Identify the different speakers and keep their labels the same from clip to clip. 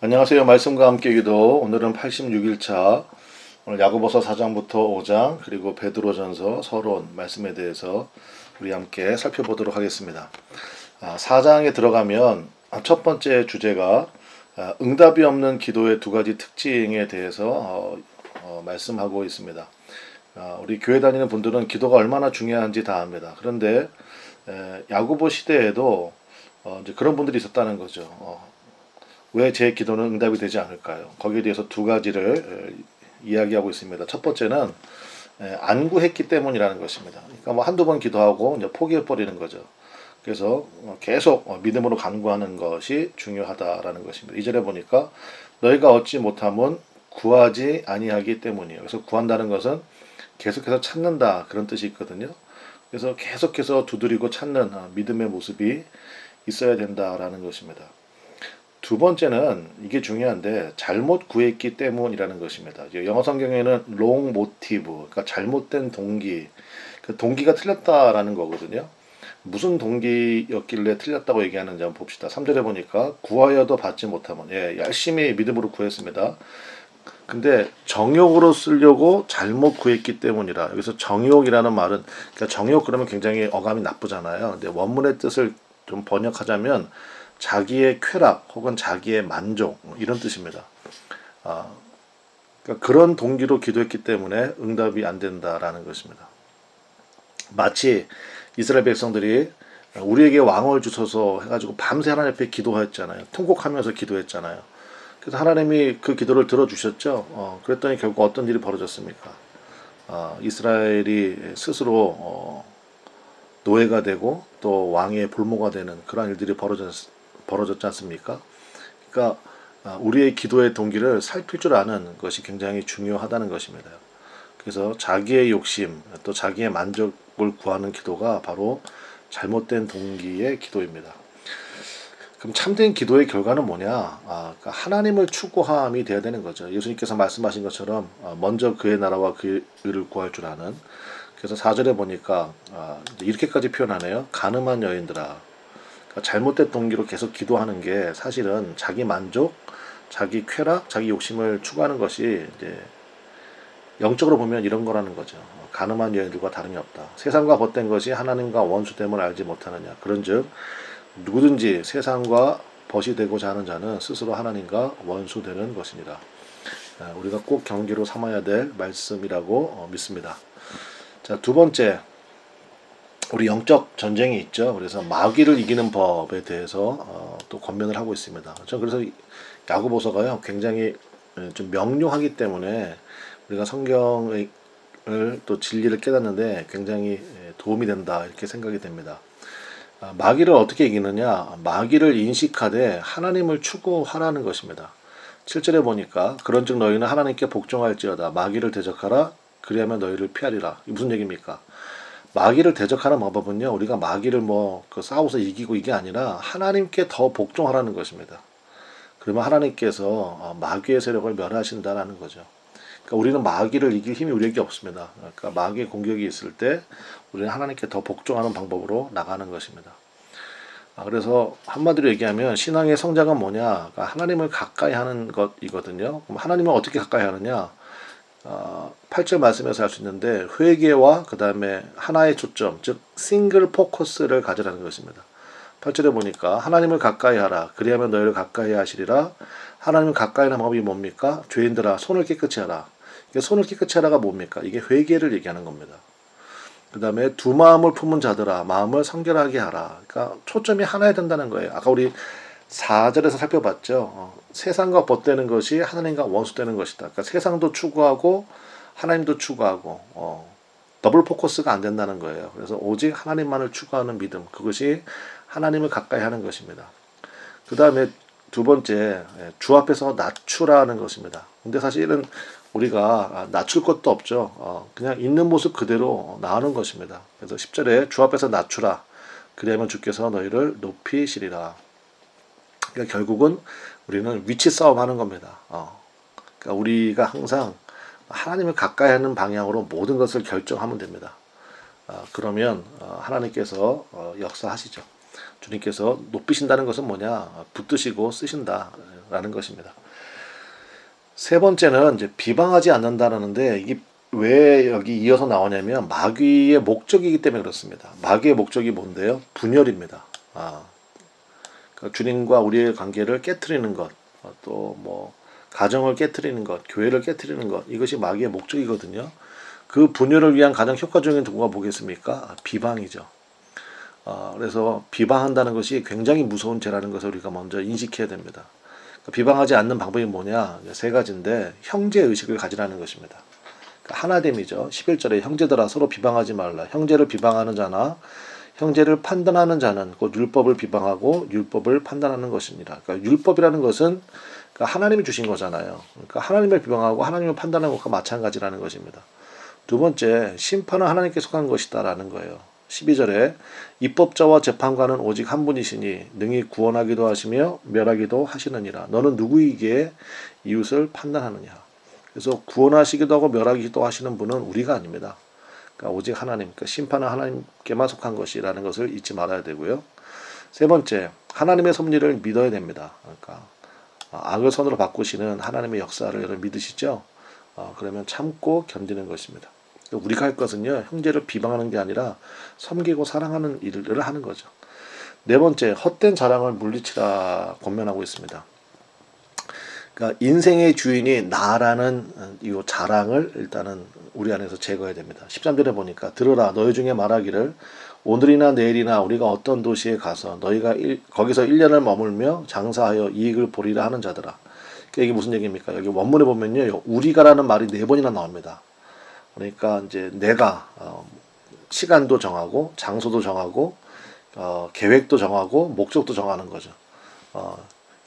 Speaker 1: 안녕하세요. 말씀과 함께 기도. 오늘은 86일차. 오늘 야고보서 4장부터 5장 그리고 베드로전서 서론 말씀에 대해서 우리 함께 살펴보도록 하겠습니다. 4장에 들어가면 첫 번째 주제가 응답이 없는 기도의 두 가지 특징에 대해서 말씀하고 있습니다. 우리 교회 다니는 분들은 기도가 얼마나 중요한지 다 압니다. 그런데 야고보 시대에도 이제 그런 분들이 있었다는 거죠. 왜 제 기도는 응답이 되지 않을까요? 거기에 대해서 두 가지를 이야기하고 있습니다. 첫 번째는 안 구했기 때문이라는 것입니다. 그러니까 뭐 한두 번 기도하고 이제 포기해 버리는 거죠. 그래서 계속 믿음으로 간구하는 것이 중요하다라는 것입니다. 2절에 보니까 너희가 얻지 못함은 구하지 아니하기 때문이에요. 그래서 구한다는 것은 계속해서 찾는다 그런 뜻이 있거든요. 그래서 계속해서 두드리고 찾는 믿음의 모습이 있어야 된다라는 것입니다. 두 번째는 이게 중요한데 잘못 구했기 때문이라는 것입니다. 영어 성경에는 wrong motive, 그러니까 잘못된 동기, 그 동기가 틀렸다라는 거거든요. 무슨 동기였길래 틀렸다고 얘기하는지 한번 봅시다. 3절에 보니까 구하여도 받지 못하면, 열심히 믿음으로 구했습니다. 근데 정욕으로 쓰려고 잘못 구했기 때문이라. 여기서 정욕이라는 말은, 그러니까 정욕 그러면 굉장히 어감이 나쁘잖아요. 근데 원문의 뜻을 좀 번역하자면 자기의 쾌락 혹은 자기의 만족 이런 뜻입니다. 그러니까 그런 동기로 기도했기 때문에 응답이 안 된다라는 것입니다. 마치 이스라엘 백성들이 우리에게 왕을 주소서 해가지고 밤새 하나님 앞에 기도했잖아요. 통곡하면서 기도했잖아요. 그래서 하나님이 그 기도를 들어주셨죠. 그랬더니 결국 어떤 일이 벌어졌습니까? 이스라엘이 스스로 노예가 되고 또 왕의 볼모가 되는 그런 일들이 벌어졌지 않습니까? 그러니까 우리의 기도의 동기를 살필 줄 아는 것이 굉장히 중요하다는 것입니다. 그래서 자기의 욕심 또 자기의 만족을 구하는 기도가 바로 잘못된 동기의 기도입니다. 그럼 참된 기도의 결과는 뭐냐? 그러니까 하나님을 추구함이 되어야 되는 거죠. 예수님께서 말씀하신 것처럼 먼저 그의 나라와 그 의를 구할 줄 아는. 그래서 4절에 보니까 이렇게까지 표현하네요. 가늠한 여인들아. 그러니까 잘못된 동기로 계속 기도하는 게 사실은 자기 만족, 자기 쾌락, 자기 욕심을 추구하는 것이 이제 영적으로 보면 이런 거라는 거죠. 가늠한 여인들과 다름이 없다. 세상과 벗된 것이 하나님과 원수됨을 알지 못하느냐. 그런즉 누구든지 세상과 벗이 되고자 하는 자는 스스로 하나님과 원수되는 것입니다. 우리가 꼭 경계로 삼아야 될 말씀이라고 믿습니다. 자, 두 번째, 우리 영적 전쟁이 있죠. 그래서 마귀를 이기는 법에 대해서 또 권면을 하고 있습니다. 그래서 야고보서가요 굉장히 좀 명료하기 때문에 우리가 성경을 또 진리를 깨닫는데 굉장히 도움이 된다 이렇게 생각이 됩니다. 마귀를 어떻게 이기느냐? 마귀를 인식하되 하나님을 추구하라는 것입니다. 7절에 보니까 그런즉 너희는 하나님께 복종할지어다 마귀를 대적하라 그리하면 너희를 피하리라. 무슨 얘기입니까? 마귀를 대적하는 방법은요 우리가 마귀를 싸워서 이기고 이게 아니라 하나님께 더 복종하라는 것입니다. 그러면 하나님께서 마귀의 세력을 멸하신다라는 거죠. 그러니까 우리는 마귀를 이길 힘이 우리에게 없습니다. 그러니까 마귀의 공격이 있을 때 우리는 하나님께 더 복종하는 방법으로 나가는 것입니다. 그래서 한마디로 얘기하면 신앙의 성장은 뭐냐? 그러니까 하나님을 가까이 하는 것이거든요. 그럼 하나님을 어떻게 가까이 하느냐? 8절 말씀에서 할 수 있는데 회개와 그 다음에 하나의 초점, 즉 싱글 포커스를 가지라는 것입니다. 8절에 보니까 하나님을 가까이 하라. 그리하면 너희를 가까이 하시리라. 하나님을 가까이 하는 방법이 뭡니까? 죄인들아 손을 깨끗이 하라. 이게 손을 깨끗이 하라가 뭡니까? 이게 회개를 얘기하는 겁니다. 그 다음에 두 마음을 품은 자들아 마음을 성결하게 하라. 그러니까 초점이 하나야 된다는 거예요. 아까 우리 4절에서 살펴봤죠. 세상과 벗되는 것이 하나님과 원수되는 것이다. 그러니까 세상도 추구하고 하나님도 추구하고 더블 포커스가 안 된다는 거예요. 그래서 오직 하나님만을 추구하는 믿음 그것이 하나님을 가까이 하는 것입니다. 그 다음에 두 번째 주 앞에서 낮추라는 것입니다. 근데 사실은 우리가 낮출 것도 없죠. 그냥 있는 모습 그대로 나오는 것입니다. 그래서 10절에 주 앞에서 낮추라. 그리하면 주께서 너희를 높이시리라. 그러니까 결국은 우리는 위치 싸움 하는 겁니다. 그러니까 우리가 항상 하나님을 가까이 하는 방향으로 모든 것을 결정하면 됩니다. 그러면 하나님께서 역사하시죠. 주님께서 높이신다는 것은 뭐냐? 붙드시고 쓰신다. 된다라는 것입니다. 세 번째는 이제 비방하지 않는다라는데, 이게 왜 여기 이어서 나오냐면 마귀의 목적이기 때문에 그렇습니다. 마귀의 목적이 뭔데요? 분열입니다. 그러니까 주님과 우리의 관계를 깨트리는 것, 또 뭐 가정을 깨트리는 것, 교회를 깨트리는 것, 이것이 마귀의 목적이거든요. 그 분열을 위한 가장 효과적인 도구가 뭐겠습니까? 비방이죠. 그래서 비방한다는 것이 굉장히 무서운 죄라는 것을 우리가 먼저 인식해야 됩니다. 그러니까 비방하지 않는 방법이 뭐냐? 세 가지인데, 형제의식을 가지라는 것입니다. 그러니까 하나됨이죠. 11절에 형제들아 서로 비방하지 말라. 형제를 비방하는 자나 형제를 판단하는 자는 곧 율법을 비방하고 율법을 판단하는 것입니다. 그러니까 율법이라는 것은 하나님이 주신 거잖아요. 그러니까 하나님을 비방하고 하나님을 판단하는 것과 마찬가지라는 것입니다. 두 번째, 심판은 하나님께 속한 것이다라는 거예요. 12절에 입법자와 재판관은 오직 한 분이시니 능히 구원하기도 하시며 멸하기도 하시느니라. 너는 누구이기에 이웃을 판단하느냐. 그래서 구원하시기도 하고 멸하기도 하시는 분은 우리가 아닙니다. 그러니까 오직 하나님, 그러니까 심판은 하나님께만 속한 것이라는 것을 잊지 말아야 되고요. 세 번째, 하나님의 섭리를 믿어야 됩니다. 그러니까 악을 선으로 바꾸시는 하나님의 역사를 여러분 믿으시죠? 그러면 참고 견디는 것입니다. 우리가 할 것은요, 형제를 비방하는 게 아니라 섬기고 사랑하는 일을 하는 거죠. 네 번째, 헛된 자랑을 물리치라 권면하고 있습니다. 그러니까 인생의 주인이 나라는 이 자랑을 일단은 우리 안에서 제거해야 됩니다. 13절에 보니까 들으라 너희 중에 말하기를 오늘이나 내일이나 우리가 어떤 도시에 가서 너희가 거기서 1년을 머물며 장사하여 이익을 보리라 하는 자들아. 그러니까 이게 무슨 얘기입니까? 여기 원문에 보면요, 우리가라는 말이 4번이나 나옵니다. 그러니까 이제 내가 시간도 정하고 장소도 정하고 계획도 정하고 목적도 정하는 거죠.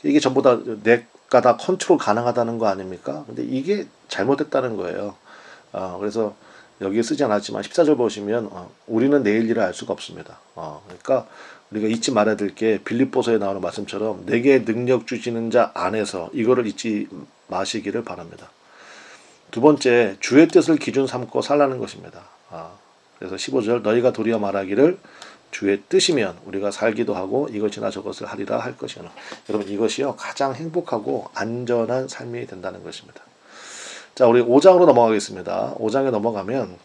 Speaker 1: 이게 전부 다 내가 다 컨트롤 가능하다는 거 아닙니까? 근데 이게 잘못됐다는 거예요. 그래서 여기에 쓰지 않았지만 14절 보시면 우리는 내일 일을 알 수가 없습니다. 그러니까 우리가 잊지 말아야 될 게 빌립보서에 나오는 말씀처럼 내게 능력 주시는 자 안에서 이거를 잊지 마시기를 바랍니다. 두 번째, 주의 뜻을 기준 삼고 살라는 것입니다. 그래서 15절 너희가 도리어 말하기를 주의 뜻이면 우리가 살기도 하고 이것이나 저것을 하리라 할 것이나. 여러분 이것이요 가장 행복하고 안전한 삶이 된다는 것입니다. 자, 우리 5장으로 넘어가겠습니다. 5장에 넘어가면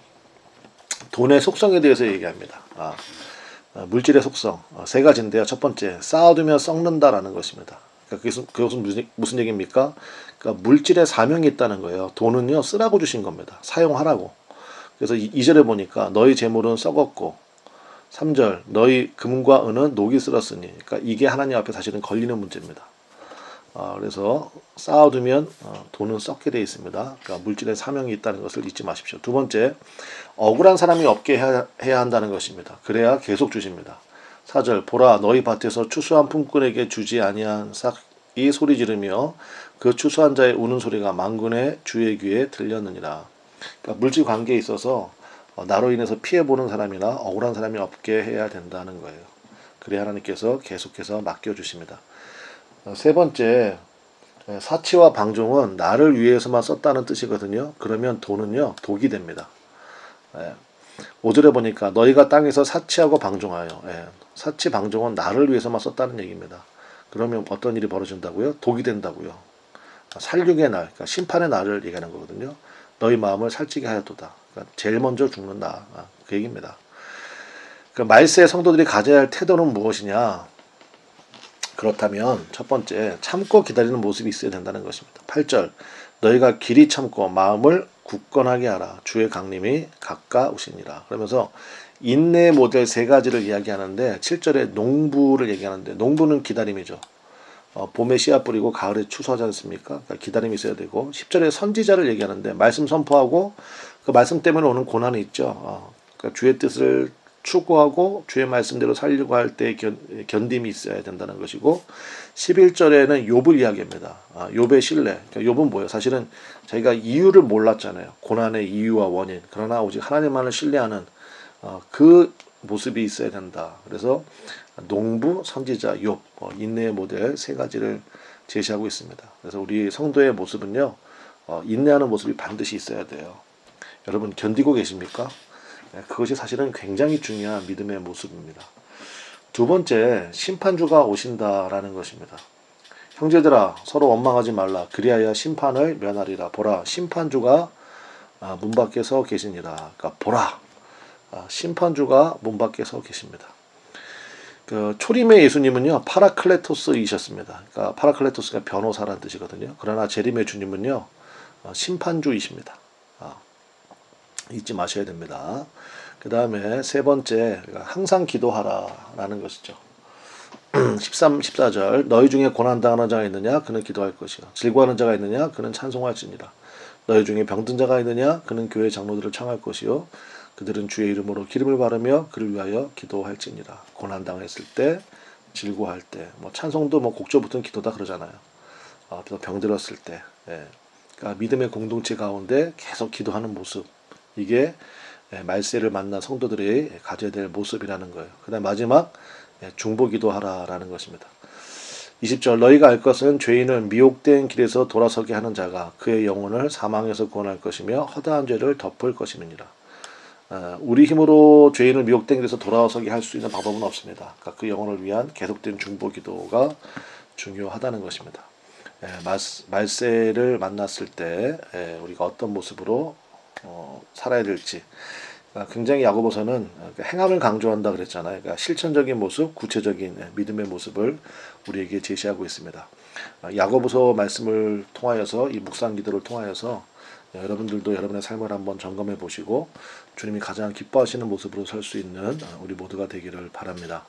Speaker 1: 돈의 속성에 대해서 얘기합니다. 물질의 속성 세 가지인데요. 첫 번째, 쌓아두면 썩는다라는 것입니다. 그러니까 그것은 무슨 얘기입니까? 그러니까 물질의 사명이 있다는 거예요. 돈은요 쓰라고 주신 겁니다. 사용하라고. 그래서 2절에 보니까 너희 재물은 썩었고 3절 너희 금과 은은 녹이 쓸었으니. 그러니까 이게 하나님 앞에 사실은 걸리는 문제입니다. 그래서 쌓아두면 돈은 썩게 되어 있습니다. 그러니까 물질의 사명이 있다는 것을 잊지 마십시오. 두 번째, 억울한 사람이 없게 해야 한다는 것입니다. 그래야 계속 주십니다. 4절 보라 너희 밭에서 추수한 품꾼에게 주지 아니한 삭이 소리 지르며 그 추수한 자의 우는 소리가 만군의 주의 귀에 들렸느니라. 그러니까 물질 관계에 있어서 나로 인해서 피해보는 사람이나 억울한 사람이 없게 해야 된다는 거예요. 그래야 하나님께서 계속해서 맡겨주십니다. 세 번째, 사치와 방종은 나를 위해서만 썼다는 뜻이거든요. 그러면 돈은요 독이 됩니다. 5절에 보니까 너희가 땅에서 사치하고 방종하여. 사치 방종은 나를 위해서만 썼다는 얘기입니다. 그러면 어떤 일이 벌어진다고요? 독이 된다고요. 살육의 날, 그러니까 심판의 날을 얘기하는 거거든요. 너희 마음을 살찌게 하였도다. 그러니까 제일 먼저 죽는다. 그 얘기입니다. 그 말세의 성도들이 가져야 할 태도는 무엇이냐? 그렇다면 첫 번째, 참고 기다리는 모습이 있어야 된다는 것입니다. 8절 너희가 길이 참고 마음을 굳건하게 하라. 주의 강림이 가까우시니라. 그러면서 인내의 모델 세 가지를 이야기하는데 7절에 농부를 얘기하는데 농부는 기다림이죠. 봄에 씨앗 뿌리고 가을에 추수하지 않습니까? 그러니까 기다림이 있어야 되고 10절에 선지자를 얘기하는데 말씀 선포하고 그 말씀 때문에 오는 고난이 있죠. 그러니까 주의 뜻을 추구하고 주의 말씀대로 살려고 할 때 견딤이 있어야 된다는 것이고 11절에는 욥을 이야기합니다. 욥의 신뢰. 그러니까 욥은 뭐예요? 사실은 자기가 이유를 몰랐잖아요. 고난의 이유와 원인. 그러나 오직 하나님만을 신뢰하는 그 모습이 있어야 된다. 그래서 농부, 선지자, 욥, 인내의 모델 세 가지를 제시하고 있습니다. 그래서 우리 성도의 모습은요, 인내하는 모습이 반드시 있어야 돼요. 여러분 견디고 계십니까? 그것이 사실은 굉장히 중요한 믿음의 모습입니다. 두 번째, 심판주가 오신다라는 것입니다. 형제들아 서로 원망하지 말라. 그리하여 심판을 면하리라. 보라 심판주가 문 밖에 서 계시니라. 그러니까 보라 심판주가 문 밖에 서 계십니다. 그 초림의 예수님은요 파라클레토스이셨습니다. 그러니까 파라클레토스가 변호사라는 뜻이거든요. 그러나 재림의 주님은요 심판주이십니다. 잊지 마셔야 됩니다. 그 다음에 세 번째 항상 기도하라라는 것이죠. 13, 14절 너희 중에 고난당하는 자가 있느냐 그는 기도할 것이요 즐거워하는 자가 있느냐 그는 찬송할지니라. 너희 중에 병든 자가 있느냐 그는 교회 장로들을 청할 것이요 그들은 주의 이름으로 기름을 바르며 그를 위하여 기도할지니라. 고난당했을 때 즐거워할 때 뭐 찬송도 뭐 곡조부터는 기도다 그러잖아요. 또 병들었을 때 그러니까 믿음의 공동체 가운데 계속 기도하는 모습 이게 말세를 만난 성도들이 가져야 될 모습이라는 거예요. 그 다음 마지막 중보기도하라라는 것입니다. 20절 너희가 알 것은 죄인을 미혹된 길에서 돌아서게 하는 자가 그의 영혼을 사망에서 구원할 것이며 허다한 죄를 덮을 것임이니라. 우리 힘으로 죄인을 미혹된 길에서 돌아서게 할 수 있는 방법은 없습니다. 그러니까 그 영혼을 위한 계속된 중보기도가 중요하다는 것입니다. 말세를 만났을 때 우리가 어떤 모습으로 살아야 될지 굉장히 야고보서는 행함을 강조한다 그랬잖아요. 그러니까 실천적인 모습, 구체적인 믿음의 모습을 우리에게 제시하고 있습니다. 야고보서 말씀을 통하여서 이 묵상 기도를 통하여서 여러분들도 여러분의 삶을 한번 점검해 보시고 주님이 가장 기뻐하시는 모습으로 설 수 있는 우리 모두가 되기를 바랍니다.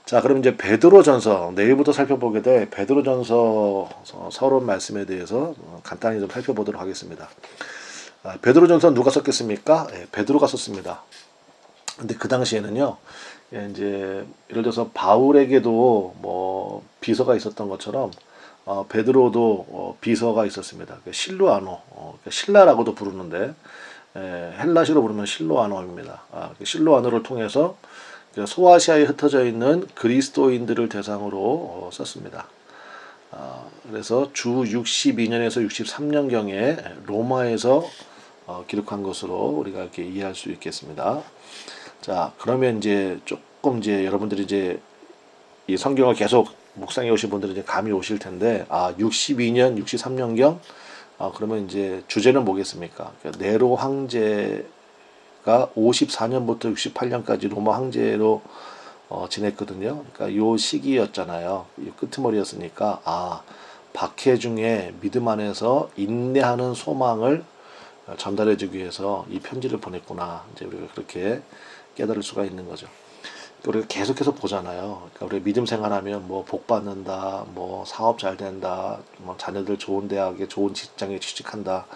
Speaker 1: 자, 그럼 이제 베드로전서 내일부터 살펴보게 될 베드로전서 서론 말씀에 대해서 간단히 좀 살펴보도록 하겠습니다. 베드로전서 누가 썼겠습니까? 베드로가 썼습니다. 근데 그 당시에는요, 이제 예를 들어서 바울에게도 뭐 비서가 있었던 것처럼 베드로도 비서가 있었습니다. 실루아노, 신라라고도 부르는데 헬라시로 부르면 실루아노입니다. 실루아노를 통해서 소아시아에 흩어져 있는 그리스도인들을 대상으로 썼습니다. 그래서 주 62년에서 63년경에 로마에서 기록한 것으로 우리가 이렇게 이해할 수 있겠습니다. 자, 그러면 이제 조금 이제 여러분들이 이제 이 성경을 계속 묵상해 오신 분들은 이제 감이 오실 텐데, 62년, 63년경, 그러면 이제 주제는 뭐겠습니까? 네로 황제가 54년부터 68년까지 로마 황제로 지냈거든요. 그러니까 요 시기였잖아요. 이 끄트머리였으니까 박해 중에 믿음 안에서 인내하는 소망을 전달해주기 위해서 이 편지를 보냈구나. 이제 우리가 그렇게 깨달을 수가 있는 거죠. 우리가 계속해서 보잖아요. 그러니까 우리 믿음 생활하면 뭐 복 받는다, 뭐 사업 잘 된다, 뭐 자녀들 좋은 대학에 좋은 직장에 취직한다.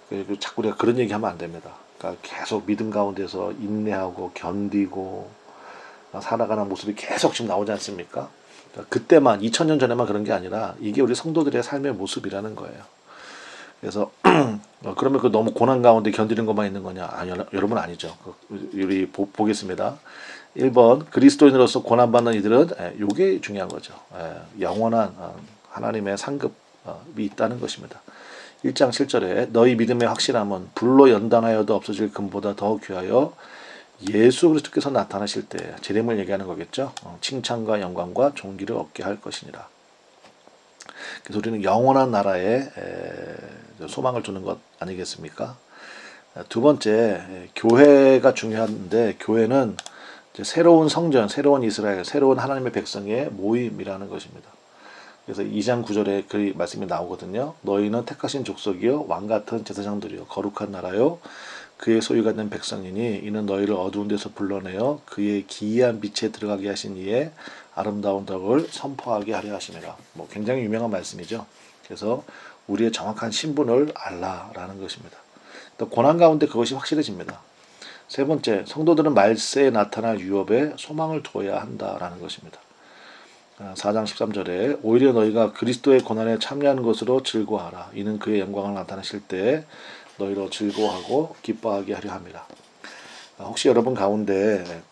Speaker 1: 그리고 자꾸 우리가 그런 얘기하면 안 됩니다. 그러니까 계속 믿음 가운데서 인내하고 견디고 살아가는 모습이 계속 지금 나오지 않습니까? 그러니까 그때만 2000년 전에만 그런 게 아니라 이게 우리 성도들의 삶의 모습이라는 거예요. 그래서 그러면 그 너무 고난 가운데 견디는 것만 있는 거냐? 아니요, 여러분 아니죠. 우리 보겠습니다. 1번 그리스도인으로서 고난받는 이들은 이게 중요한 거죠. 영원한 하나님의 상급이 있다는 것입니다. 1장 7절에 너희 믿음의 확실함은 불로 연단하여도 없어질 금보다 더 귀하여 예수 그리스도께서 나타나실 때 재림을 얘기하는 거겠죠. 칭찬과 영광과 존귀를 얻게 할 것이니라. 그래서 우리는 영원한 나라에 소망을 두는 것 아니겠습니까? 두 번째, 교회가 중요한데 교회는 이제 새로운 성전, 새로운 이스라엘, 새로운 하나님의 백성의 모임이라는 것입니다. 그래서 2장 9절에 그 말씀이 나오거든요. 너희는 택하신 족속이요 왕같은 제사장들이요 거룩한 나라요 그의 소유가 된 백성이니 이는 너희를 어두운 데서 불러내어 그의 기이한 빛에 들어가게 하신 이의 아름다운 덕을 선포하게 하려 하심이라. 뭐 굉장히 유명한 말씀이죠. 그래서 우리의 정확한 신분을 알라라는 것입니다. 또 고난 가운데 그것이 확실해집니다. 세 번째, 성도들은 말세에 나타날 유업에 소망을 두어야 한다라는 것입니다. 4장 13절에 오히려 너희가 그리스도의 고난에 참여하는 것으로 즐거워하라. 이는 그의 영광을 나타내실 때 너희로 즐거워하고 기뻐하게 하려 함이라. 혹시 여러분 가운데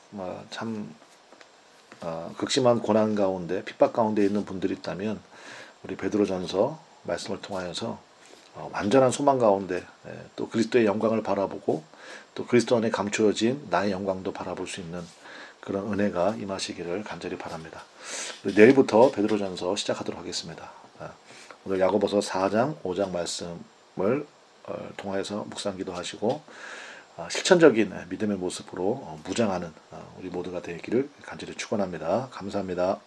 Speaker 1: 참 극심한 고난 가운데 핍박 가운데 있는 분들이 있다면 우리 베드로전서 말씀을 통하여서 완전한 소망 가운데 또 그리스도의 영광을 바라보고 또 그리스도 안에 감추어진 나의 영광도 바라볼 수 있는 그런 은혜가 임하시기를 간절히 바랍니다. 내일부터 베드로전서 시작하도록 하겠습니다. 오늘 야고보서 4장, 5장 말씀을 통해서 묵상기도 하시고 실천적인 믿음의 모습으로 무장하는 우리 모두가 되기를 간절히 축원합니다. 감사합니다.